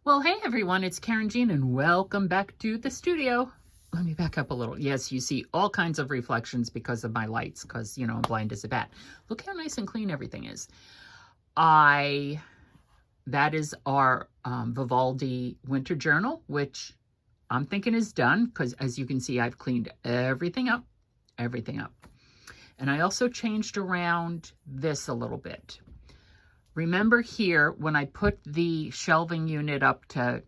Well, hey everyone, it's Karynjean and welcome back to the studio. Let me back up a little. Yes, you see all kinds of reflections because of my lights, because, you know, I'm blind as a bat. Look how nice and clean everything is. That is our Vivaldi winter journal, which I'm thinking is done, because as you can see, I've cleaned everything up. And I also changed around this a little bit. Remember here, when I put the shelving unit up to,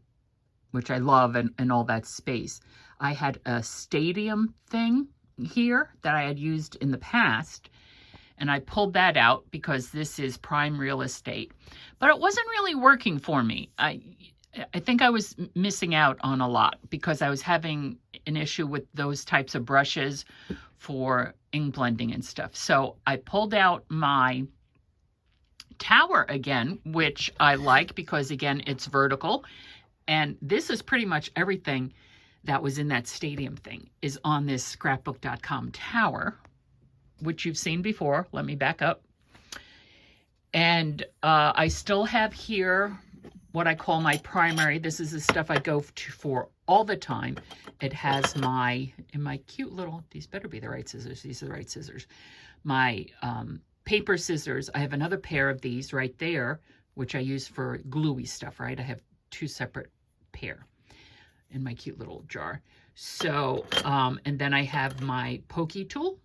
which I love, and all that space, I had a stadium thing here that I had used in the past, and I pulled that out because this is prime real estate. But it wasn't really working for me. I think I was missing out on a lot because I was having an issue with those types of brushes for ink blending and stuff. So I pulled out my tower again, which I like because, again, it's vertical. And this is pretty much everything that was in that stadium thing is on this scrapbook.com tower, which you've seen before. Let me back up. And I still have here what I call my primary. This is the stuff I go to for all the time. It has my cute little, these better be the right scissors. These are the right scissors. My paper scissors. I have another pair of these right there, which I use for gluey stuff, right? I have two separate pair in my cute little jar. So, and then I have my pokey tool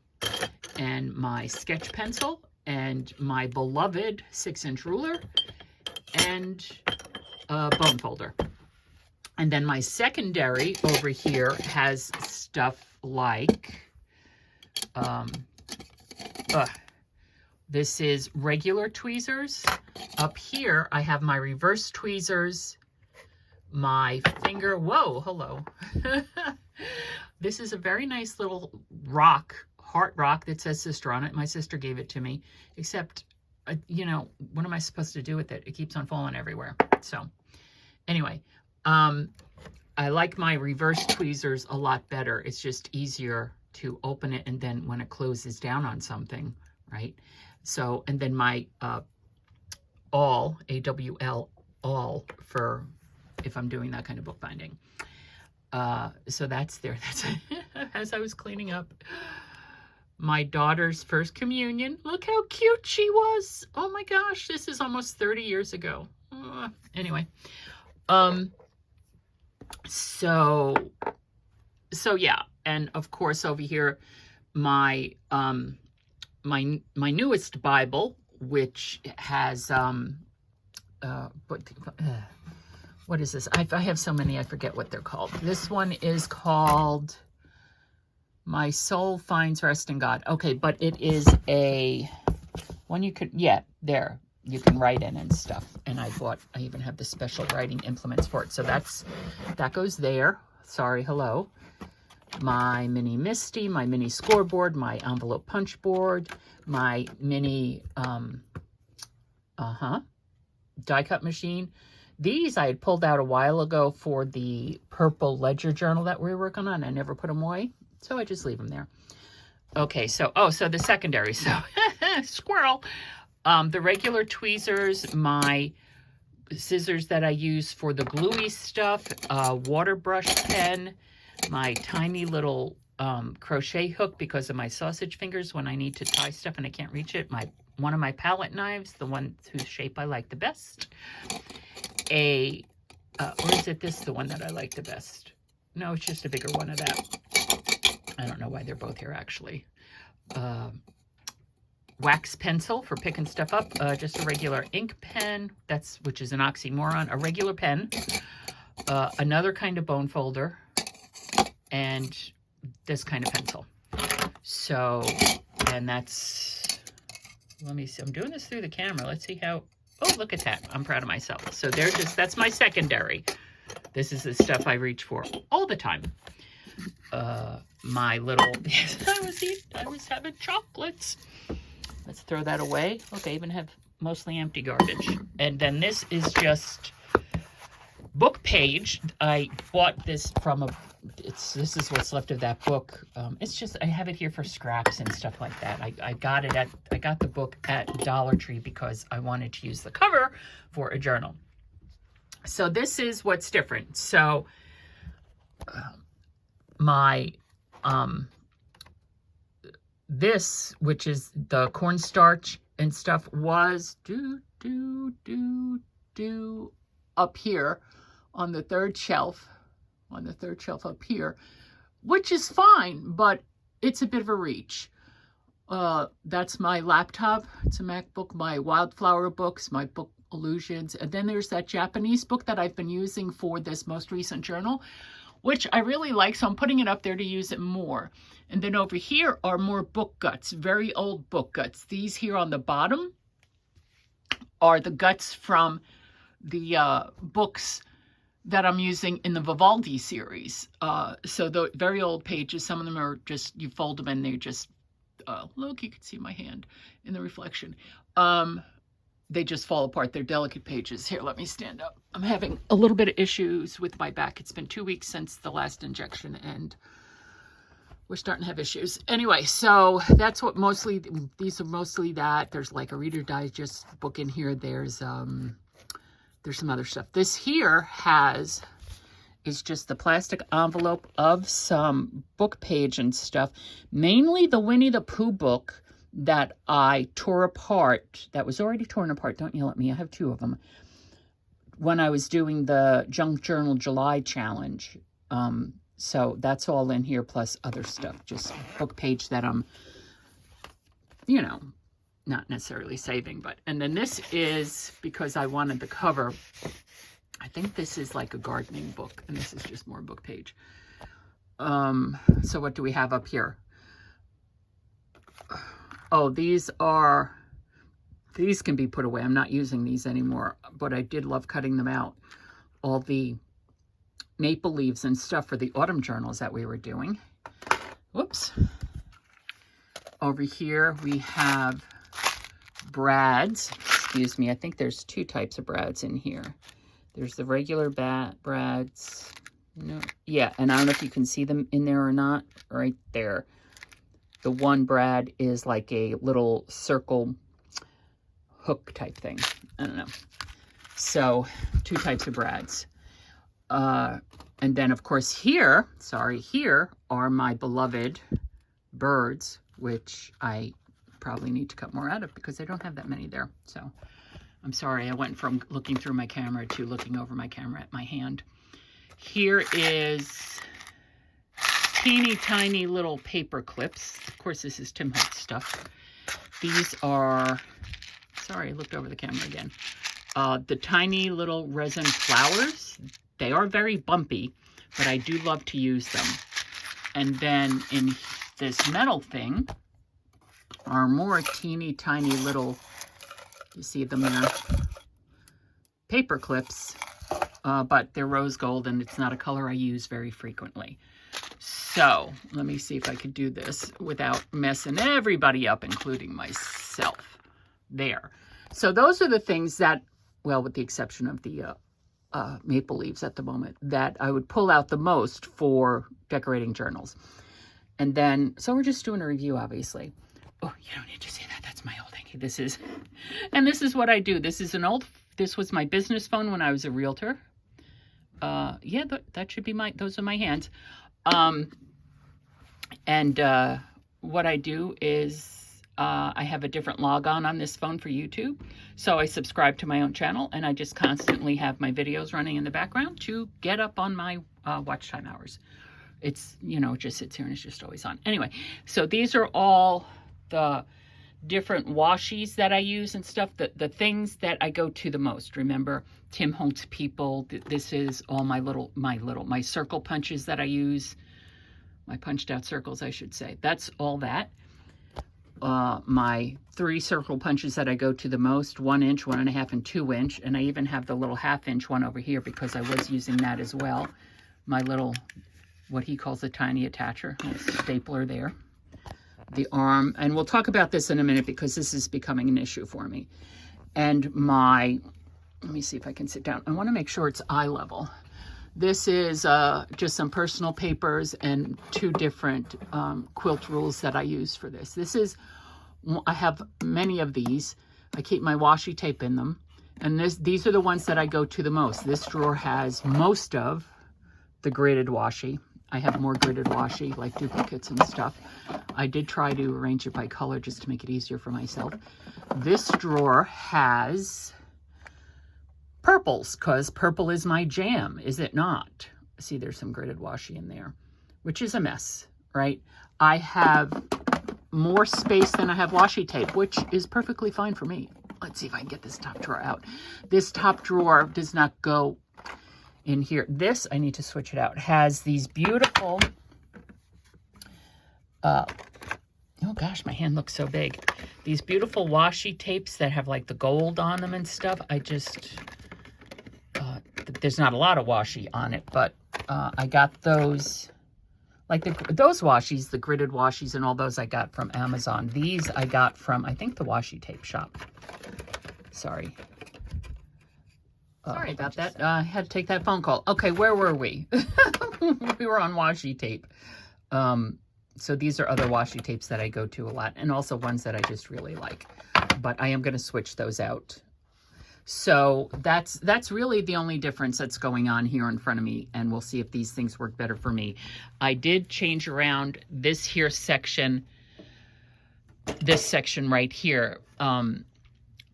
and my sketch pencil and my beloved 6-inch ruler and a bone folder. And then my secondary over here has stuff like, this is regular tweezers. Up here, I have my reverse tweezers, my finger, whoa, hello. This is a very nice little rock, heart rock that says sister on it. My sister gave it to me, except, you know, what am I supposed to do with it? It keeps on falling everywhere. So anyway, I like my reverse tweezers a lot better. It's just easier to open it and then when it closes down on something, right? So, and then my awl, A-W-L, awl, for if I'm doing that kind of bookbinding. So that's there. That's as I was cleaning up. My daughter's first communion. Look how cute she was. Oh my gosh, this is almost 30 years ago. Anyway, so yeah, and of course over here, my my newest Bible, which has what is this? I have so many, I forget what they're called. This one is called My Soul Finds Rest in God. Okay, but it is a one you could, yeah, there you can write in and stuff. And I even have the special writing implements for it. So that goes there. Sorry, hello. My mini Misty, my mini scoreboard, my envelope punch board, my mini die cut machine. These I had pulled out a while ago for the purple ledger journal that we were working on. I never put them away, so I just leave them there. Okay, so so the secondary, so squirrel. The regular tweezers, my scissors that I use for the gluey stuff, water brush pen, my tiny little crochet hook because of my sausage fingers when I need to tie stuff and I can't reach it. One of my palette knives, the one whose shape I like the best. Or is it this the one that I like the best? No, it's just a bigger one of that. I don't know why they're both here actually. Wax pencil for picking stuff up. Just a regular ink pen, which is an oxymoron. A regular pen. Another kind of bone folder. And this kind of pencil. So, and that's, let me see, I'm doing this through the camera. Let's see how, oh, look at that. I'm proud of myself. So that's my secondary. This is the stuff I reach for all the time. My little, I was having chocolates. Let's throw that away. Look, I even have mostly empty garbage. And then this is just book page. I bought this from this is what's left of that book. It's just, I have it here for scraps and stuff like that. I got the book at Dollar Tree because I wanted to use the cover for a journal. So this is what's different. So my this, which is the cornstarch and stuff, was up here on the third shelf, up here, which is fine, but it's a bit of a reach. That's my laptop. It's a MacBook, my wildflower books, my book Illusions. And then there's that Japanese book that I've been using for this most recent journal, which I really like, so I'm putting it up there to use it more. And then over here are more book guts, very old book guts. These here on the bottom are the guts from the books that I'm using in the Vivaldi series. So the very old pages, some of them are just, you fold them and they're just, look, you can see my hand in the reflection. They just fall apart. They're delicate pages. Here, let me stand up. I'm having a little bit of issues with my back. It's been 2 weeks since the last injection and we're starting to have issues. Anyway, so that's what mostly, these are mostly that. There's like a Reader Digest book in here. There's some other stuff. This here is just the plastic envelope of some book page and stuff, mainly the Winnie the Pooh book that I tore apart, that was already torn apart. Don't yell at me. I have 2 of them. When I was doing the Junk Journal July challenge. So that's all in here, plus other stuff. Just a book page that I'm, you know, not necessarily saving. But, and then this is, because I wanted the cover, I think this is like a gardening book, and this is just more book page. So what do we have up here? Oh, these can be put away. I'm not using these anymore, but I did love cutting them out. All the maple leaves and stuff for the autumn journals that we were doing. Whoops. Over here we have brads. Excuse me. I think there's 2 types of brads in here. There's the regular brads. No, yeah, and I don't know if you can see them in there or not. Right there. The one brad is like a little circle hook type thing. I don't know. So 2 types of brads. And then, of course, here are my beloved birds, which I probably need to cut more out of because I don't have that many there. So I'm sorry. I went from looking through my camera to looking over my camera at my hand. Here is teeny tiny little paper clips. Of course, this is Tim Holtz stuff. These are, sorry, I looked over the camera again. The tiny little resin flowers. They are very bumpy, but I do love to use them. And then in this metal thing are more teeny tiny little, you see them there, paper clips, but they're rose gold and it's not a color I use very frequently. So let me see if I can do this without messing everybody up, including myself. There. So those are the things that, well, with the exception of the maple leaves at the moment, that I would pull out the most for decorating journals. And then, so we're just doing a review, obviously. Oh, you don't need to see that. That's my old hanky. This is what I do. This was my business phone when I was a realtor. Yeah, that should be those are my hands. What I do is I have a different logon on this phone for YouTube. So I subscribe to my own channel and I just constantly have my videos running in the background to get up on my watch time hours. It's, you know, it just sits here and it's just always on. Anyway, so these are all the different washies that I use and stuff, the things that I go to the most. Remember, Tim Holtz people, this is all my circle punches that I use, my punched out circles, I should say. That's all that. My 3 circle punches that I go to the most, 1 inch, 1.5, and 2 inch. And I even have the little 1/2 inch one over here because I was using that as well. My little, what he calls a tiny attacher, stapler there. The arm, and we'll talk about this in a minute because this is becoming an issue for me. And let me see if I can sit down. I want to make sure it's eye level. This is just some personal papers and 2 different quilt rules that I use for this. I have many of these. I keep my washi tape in them. And these are the ones that I go to the most. This drawer has most of the gridded washi. I have more gridded washi, like duplicates and stuff. I did try to arrange it by color just to make it easier for myself. This drawer has purples, because purple is my jam, is it not? See, there's some gridded washi in there, which is a mess, right? I have more space than I have washi tape, which is perfectly fine for me. Let's see if I can get this top drawer out. This top drawer does not go in here. This, I need to switch it out, has these beautiful, oh gosh, my hand looks so big. These beautiful washi tapes that have like the gold on them and stuff. I just, there's not a lot of washi on it, but I got those, like those washis, the gridded washis and all those I got from Amazon. These I got from, I think, the washi tape shop. Sorry. Sorry about that. I had to take that phone call. Okay, where were we? We were on washi tape. So these are other washi tapes that I go to a lot, and also ones that I just really like. But I am going to switch those out. So that's really the only difference that's going on here in front of me, and we'll see if these things work better for me. I did change around this here section, this section right here.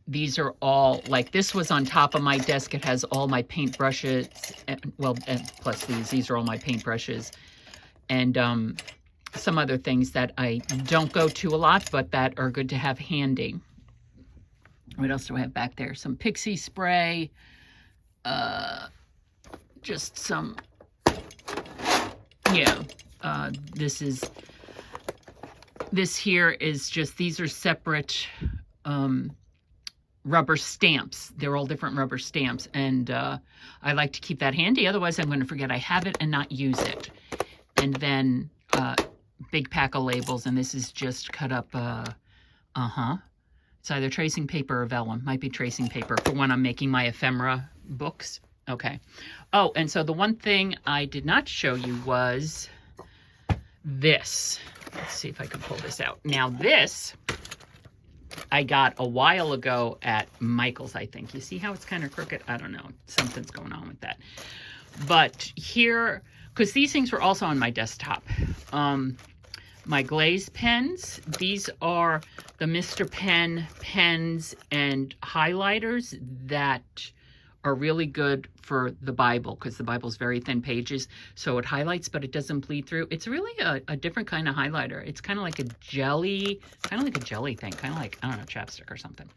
These are all, like, this was on top of my desk. It has all my paint brushes, and, well, and plus these are all my paint brushes, and some other things that I don't go to a lot, but that are good to have handy. What else do I have back there? Some pixie spray, just some, yeah, this here is just, these are separate rubber stamps. They're all different rubber stamps, and I like to keep that handy. Otherwise, I'm going to forget I have it and not use it. And then big pack of labels, and this is just cut up, it's either tracing paper or vellum. Might be tracing paper for when I'm making my ephemera books. Okay. Oh, and so the one thing I did not show you was this. Let's see if I can pull this out. Now this, I got a while ago at Michael's, I think. You see how it's kind of crooked? I don't know. Something's going on with that. But here, because these things were also on my desktop. My glaze pens, these are the Mr. Pen pens and highlighters that are really good for the Bible, because the Bible's very thin pages, so it highlights, but it doesn't bleed through. It's really a different kind of highlighter. It's kind of like a jelly, thing, kind of like, I don't know, chapstick or something.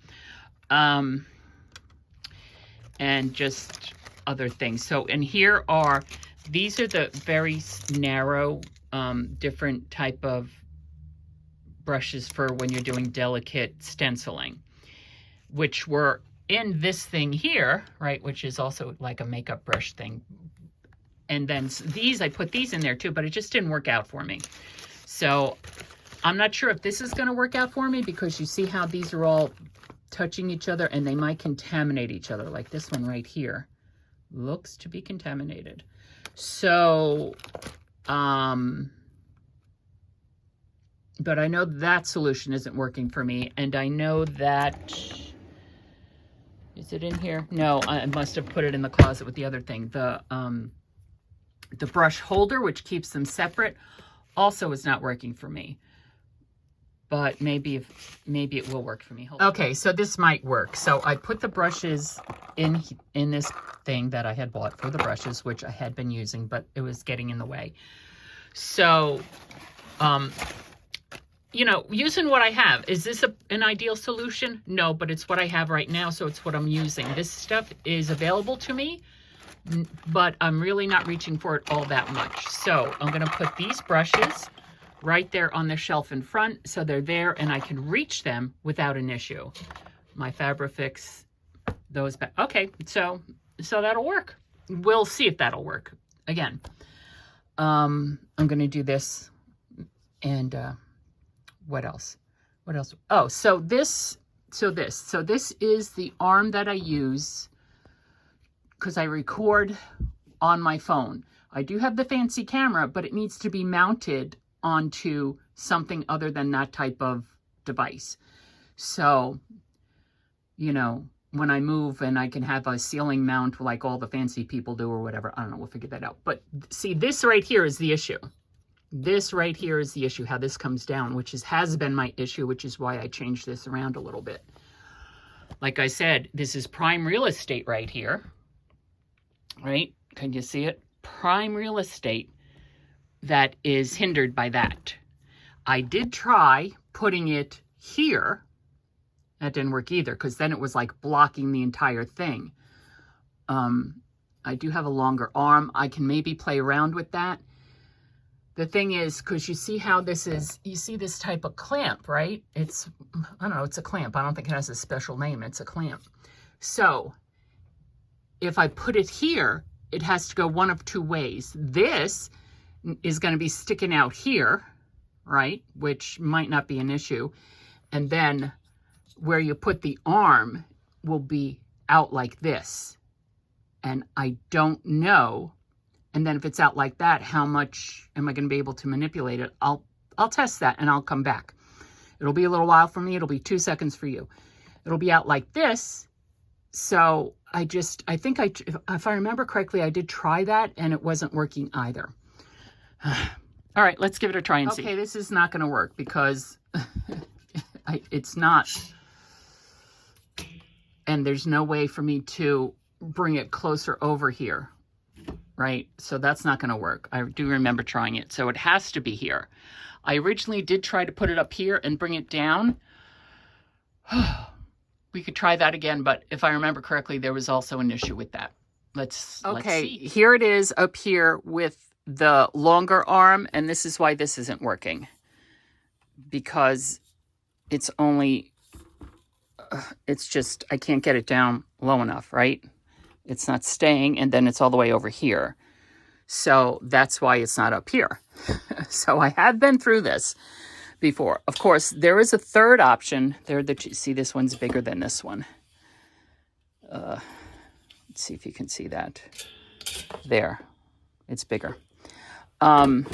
And just other things. So, and here are, these are the very narrow, different type of brushes for when you're doing delicate stenciling, which were in this thing here, right, which is also like a makeup brush thing. And then these, I put these in there too, but it just didn't work out for me. So I'm not sure if this is going to work out for me, because you see how these are all touching each other, and they might contaminate each other. Like this one right here looks to be contaminated. So, but I know that solution isn't working for me, and I know that, is it in here? No, I must have put it in the closet with the other thing. The brush holder, which keeps them separate, also is not working for me. But maybe it will work for me. Okay, so this might work. So I put the brushes in this thing that I had bought for the brushes, which I had been using, but it was getting in the way. So, you know, using what I have. Is this an ideal solution? No, but it's what I have right now, so it's what I'm using. This stuff is available to me, but I'm really not reaching for it all that much. So I'm going to put these brushes right there on the shelf in front, so they're there and I can reach them without an issue. My Fabrifix, those back. Okay, so that'll work. We'll see if that'll work. Again, I'm gonna do this, and what else? Oh, so this is the arm that I use because I record on my phone. I do have the fancy camera, but it needs to be mounted onto something other than that type of device. So, you know, when I move and I can have a ceiling mount like all the fancy people do or whatever. I don't know, we'll figure that out. But see, this right here is the issue. This right here is the issue, how this comes down, which has been my issue, which is why I changed this around a little bit. Like I said, this is prime real estate right here, right? Can you see it? Prime real estate that is hindered by that. I did try putting it here. That didn't work either, because then it was like blocking the entire thing. I do have a longer arm. I can maybe play around with that. The thing is, because you see how this is, you see this type of clamp, right? It's, I don't know, it's a clamp. I don't think it has a special name. It's a clamp. So if I put it here, it has to go one of two ways. This is going to be sticking out here, right? Which might not be an issue. And then where you put the arm will be out like this. And I don't know. And then if it's out like that, how much am I going to be able to manipulate it? I'll test that and I'll come back. It'll be a little while for me. It'll be 2 seconds for you. It'll be out like this. So I think if I remember correctly, I did try that and it wasn't working either. All right, let's give it a try and see. Okay, this is not going to work because it's not. And there's no way for me to bring it closer over here. Right? So that's not going to work. I do remember trying it. So it has to be here. I originally did try to put it up here and bring it down. We could try that again, but if I remember correctly, there was also an issue with that. Let's see. Here it is up here with the longer arm, and this is why this isn't working. Because it's only, it's just, I can't get it down low enough, right? It's not staying, and then it's all the way over here. So that's why it's not up here. So I have been through this before. Of course, there is a third option. See, this one's bigger than this one. Let's see if you can see that. There, it's bigger. The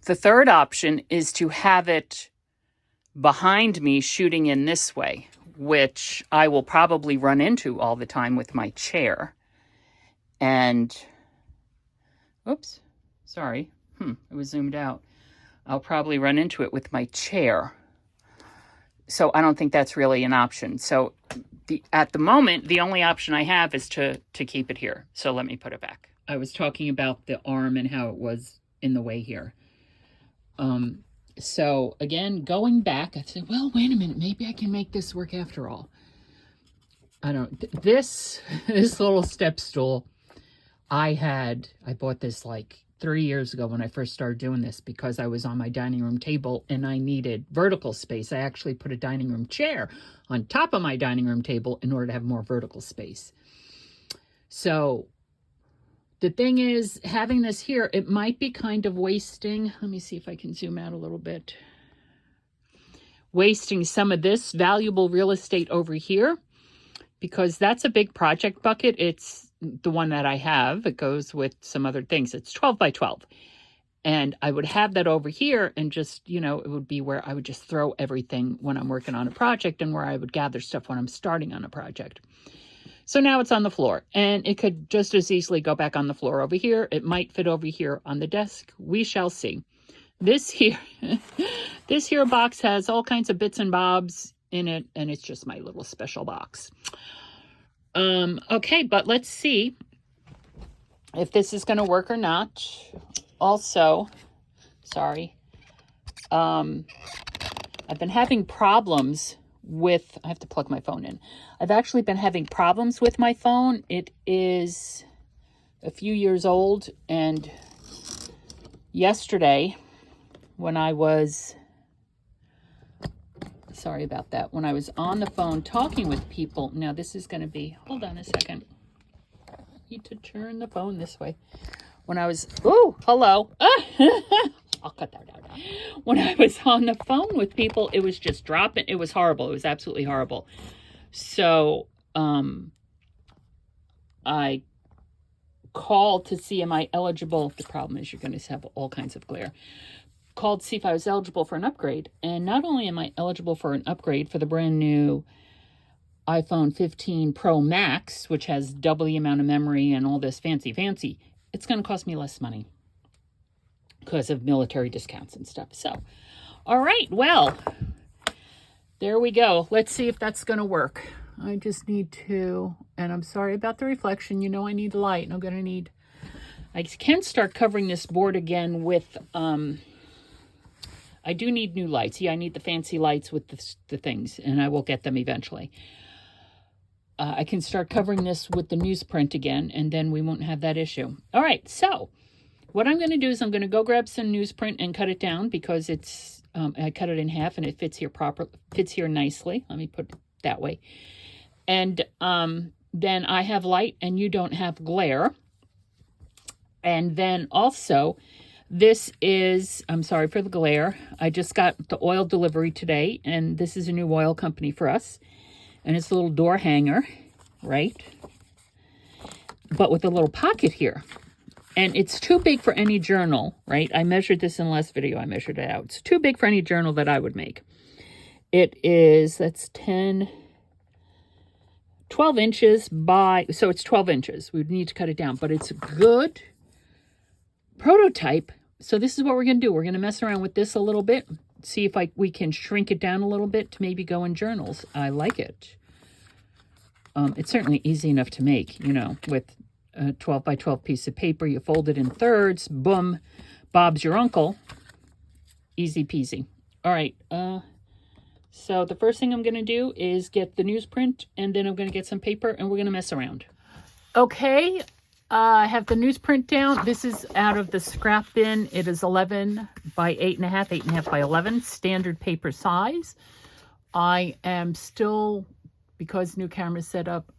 third option is to have it behind me shooting in this way, which I will probably run into all the time with my chair. And, oops, sorry. It was zoomed out. I'll probably run into it with my chair. So I don't think that's really an option. So at the moment, the only option I have is to keep it here. So let me put it back. I was talking about the arm and how it was in the way here. So again, going back, I said, well, wait a minute, maybe I can make this work after all. I don't, this little step stool, I bought this like 3 years ago when I first started doing this because I was on my dining room table and I needed vertical space. I actually put a dining room chair on top of my dining room table in order to have more vertical space. So the thing is, having this here, it might be kind of wasting. Let me see if I can zoom out a little bit. Wasting some of this valuable real estate over here because that's a big project bucket. It's the one that I have. It goes with some other things. It's 12 by 12. And I would have that over here and just, you know, it would be where I would just throw everything when I'm working on a project and where I would gather stuff when I'm starting on a project. So now it's on the floor and it could just as easily go back on the floor over here. It might fit over here on the desk. We shall see. This here, this here box has all kinds of bits and bobs in it and it's just my little special box. Okay, but let's see if this is going to work or not. Also, sorry, I've been having problems with, I have to plug my phone in. I've actually been having problems with my phone. It is a few years old, and yesterday when I was, sorry about that, when I was on the phone talking with people, now this is going to be, hold on a second. I need to turn the phone this way. When I was, ooh, hello. I'll cut that out. When I was on the phone with people, it was just dropping. It was horrible. It was absolutely horrible. So I called to see, am I eligible? The problem is you're going to have all kinds of glare. Called to see if I was eligible for an upgrade. And not only am I eligible for an upgrade for the brand new iPhone 15 Pro Max, which has double the amount of memory and all this fancy, it's going to cost me less money because of military discounts and stuff. So, all right, well, there we go. Let's see if that's going to work. I just need to, and I'm sorry about the reflection. You know I need light, and I'm going to need, I can start covering this board again with, I do need new lights. Yeah, I need the fancy lights with the things, and I will get them eventually. I can start covering this with the newsprint again, and then we won't have that issue. All right, so what I'm going to do is I'm going to go grab some newsprint and cut it down because it's, I cut it in half and it fits here nicely. Let me put it that way. And then I have light and you don't have glare. And then also, this is, I'm sorry for the glare. I just got the oil delivery today, and this is a new oil company for us. And it's a little door hanger, right? But with a little pocket here. And it's too big for any journal, right? I measured this in the last video. I measured it out. It's too big for any journal that I would make. It is, that's 12 inches by, so it's 12 inches. We would need to cut it down, but it's a good prototype. So this is what we're going to do. We're going to mess around with this a little bit. See if we can shrink it down a little bit to maybe go in journals. I like it. It's certainly easy enough to make, you know, with a 12 by 12 piece of paper. You fold it in thirds. Boom. Bob's your uncle. Easy peasy. All right. So the first thing I'm going to do is get the newsprint, and then I'm going to get some paper, and we're going to mess around. Okay. I have the newsprint down. This is out of the scrap bin. It is 11 by 8.5, 8.5 by 11, standard paper size. I am still, because new camera's set up,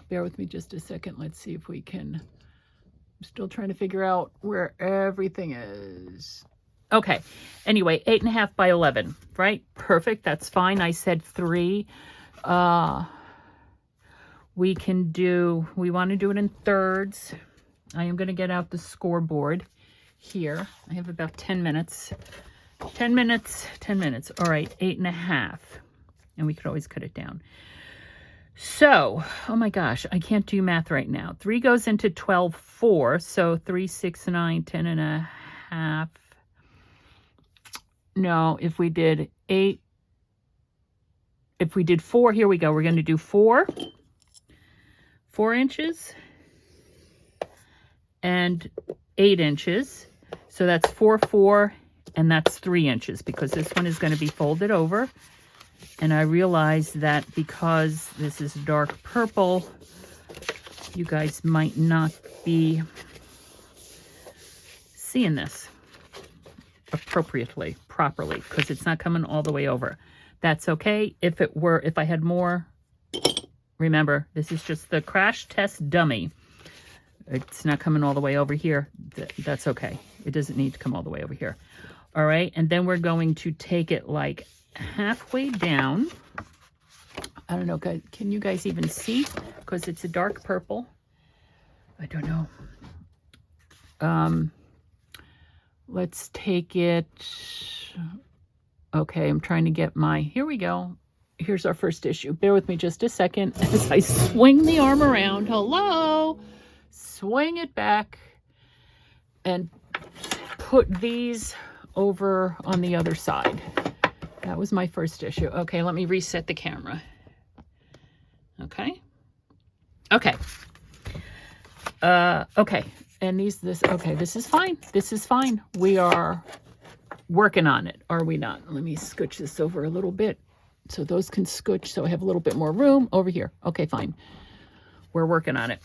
bear with me just a second. Let's see if we can, I'm still trying to figure out where everything is. Okay, anyway, 8.5 by 11, right? Perfect, that's fine. I said 3. We can do, we want to do it in thirds. I am going to get out the scoreboard here. I have about 10 minutes. 10 minutes, 10 minutes. All right, 8.5. And we could always cut it down. So, oh my gosh, I can't do math right now. 3 goes into 12, 4. So 3, 6, 9, 10 and a half. No, if we did 8, if we did 4, here we go. We're going to do 4 inches and 8 inches. So that's 4, 4, and that's 3 inches because this one is going to be folded over. And I realize that because this is dark purple, you guys might not be seeing this appropriately, properly, because it's not coming all the way over. That's okay. If I had more, remember, this is just the crash test dummy. It's not coming all the way over here. That's okay. It doesn't need to come all the way over here. All right, and then we're going to take it like halfway down. I don't know, guys, can you guys even see? Because it's a dark purple. I don't know. Let's take it. Okay, I'm trying to get my, here we go. Here's our first issue. Bear with me just a second as I swing the arm around. Hello. Swing it back and put these over on the other side. That was my first issue. Okay, let me reset the camera. Okay. Okay. Okay. And okay, this is fine. This is fine. We are working on it, are we not? Let me scooch this over a little bit so those can scooch so I have a little bit more room over here. Okay, fine. We're working on it.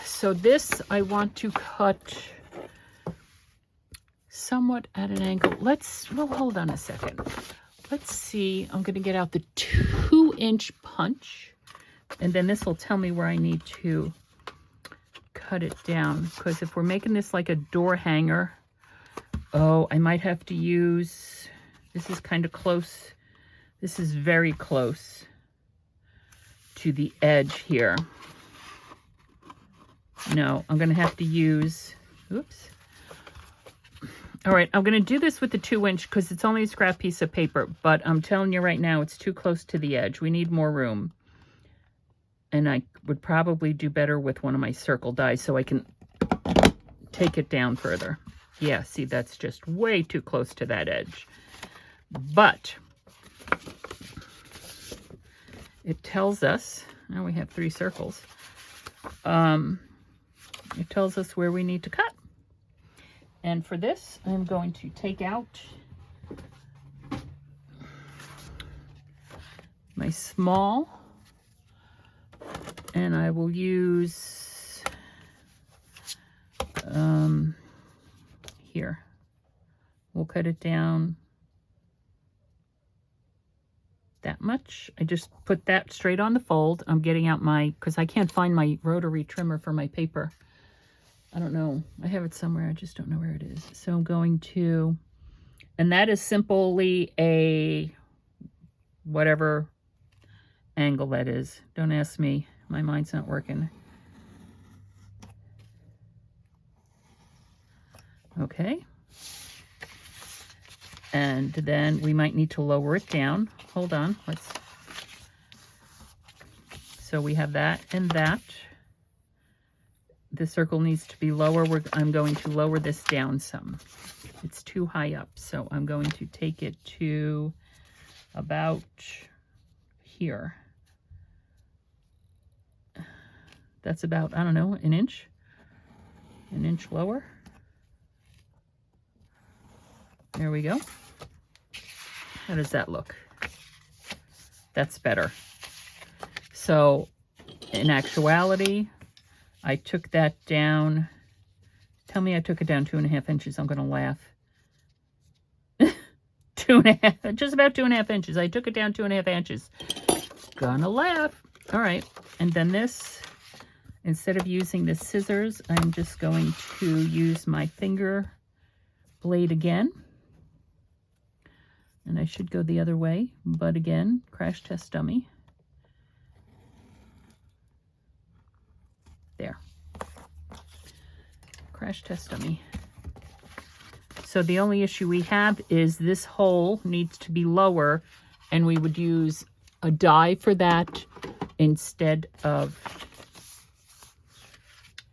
So this I want to cut somewhat at an angle. Well, hold on a second. Let's see. I'm going to get out the 2-inch punch, and then this will tell me where I need to cut it down, because if we're making this like a door hanger, oh, I might have to use, this is kind of close. This is very close to the edge here. No, I'm going to have to use, oops. All right, I'm going to do this with the 2-inch because it's only a scrap piece of paper, but I'm telling you right now, it's too close to the edge. We need more room. And I would probably do better with one of my circle dies so I can take it down further. Yeah, see, that's just way too close to that edge. But it tells us, now we have 3 circles, it tells us where we need to cut. And for this, I'm going to take out my small, and I will use here. We'll cut it down that much. I just put that straight on the fold. I'm getting out my, because I can't find my rotary trimmer for my paper. I don't know. I have it somewhere. I just don't know where it is. So I'm going to, and that is simply a whatever angle that is. Don't ask me. My mind's not working. Okay. And then we might need to lower it down. Hold on. Let's. So we have that and that. The circle needs to be lower. I'm going to lower this down some. It's too high up. So I'm going to take it to about here. That's about, I don't know, an inch lower. There we go. How does that look? That's better. So in actuality, I took that down. Tell me I took it down 2.5 inches. I'm going to laugh. 2.5, just about 2.5 inches. I took it down 2.5 inches. Gonna laugh. All right. And then this, instead of using the scissors, I'm just going to use my finger blade again. And I should go the other way, but again, crash test dummy. There. Crash test dummy. So the only issue we have is this hole needs to be lower, and we would use a die for that instead of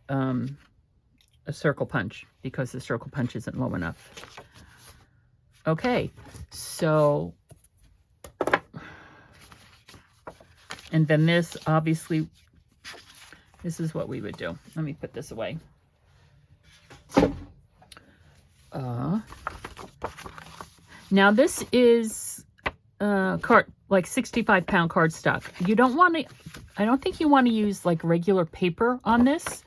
a circle punch, because the circle punch isn't low enough. Okay, so, and then this, obviously, this is what we would do. Let me put this away. Now this is like 65-pound cardstock. You don't want to, I don't think you want to use like regular paper on this.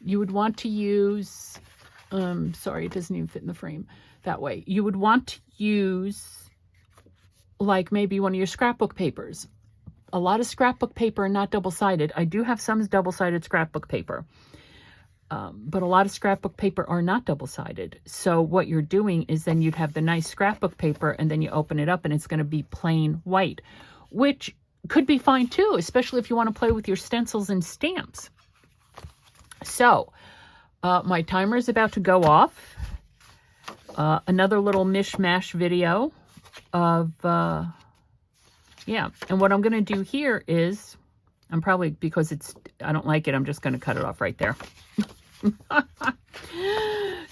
You would want to use, sorry, it doesn't even fit in the frame that way. You would want to use like maybe one of your scrapbook papers. A lot of scrapbook paper are not double-sided. I do have some double-sided scrapbook paper. But a lot of scrapbook paper are not double-sided. So what you're doing is then you'd have the nice scrapbook paper and then you open it up and it's going to be plain white, which could be fine too, especially if you want to play with your stencils and stamps. So my timer is about to go off. Another little mishmash video of, yeah. And what I'm going to do here is, I'm probably, because it's, I don't like it, I'm just going to cut it off right there.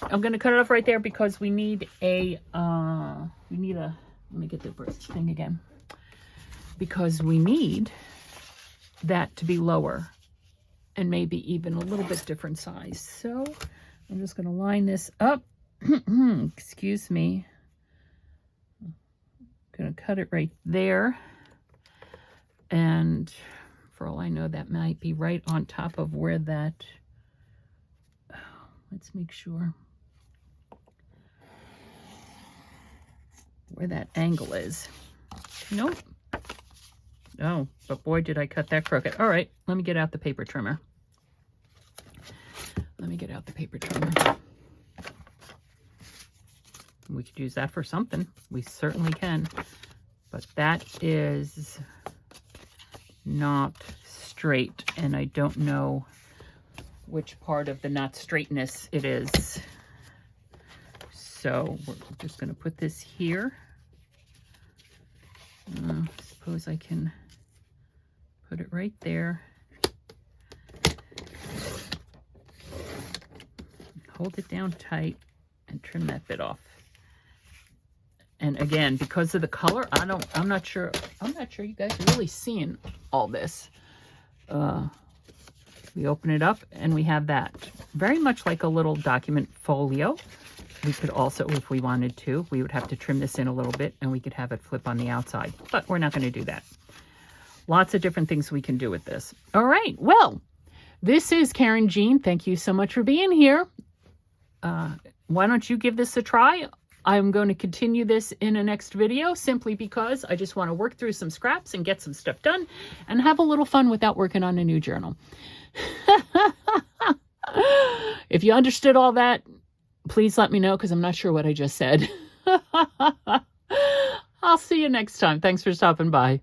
I'm going to cut it off right there because we need a, let me get the thing again. Because we need that to be lower and maybe even a little bit different size. So I'm just going to line this up. Excuse me. I'm going to cut it right there. And for all I know, that might be right on top of where that, let's make sure where that angle is. Nope. Oh, but boy, did I cut that crooked. All right, let me get out the paper trimmer. Let me get out the paper trimmer. We could use that for something. We certainly can. But that is not straight, and I don't know which part of the not straightness it is. So we're just going to put this here. Suppose I can put it right there. Hold it down tight and trim that bit off. And again, because of the color, I'm not sure you guys are really seeing all this. We open it up and we have that. Very much like a little document folio. We could also, if we wanted to, we would have to trim this in a little bit and we could have it flip on the outside. But we're not going to do that. Lots of different things we can do with this. All right, well, this is Karynjean. Thank you so much for being here. Why don't you give this a try? I'm going to continue this in a next video simply because I just want to work through some scraps and get some stuff done and have a little fun without working on a new journal. If you understood all that, please let me know because I'm not sure what I just said. I'll see you next time. Thanks for stopping by.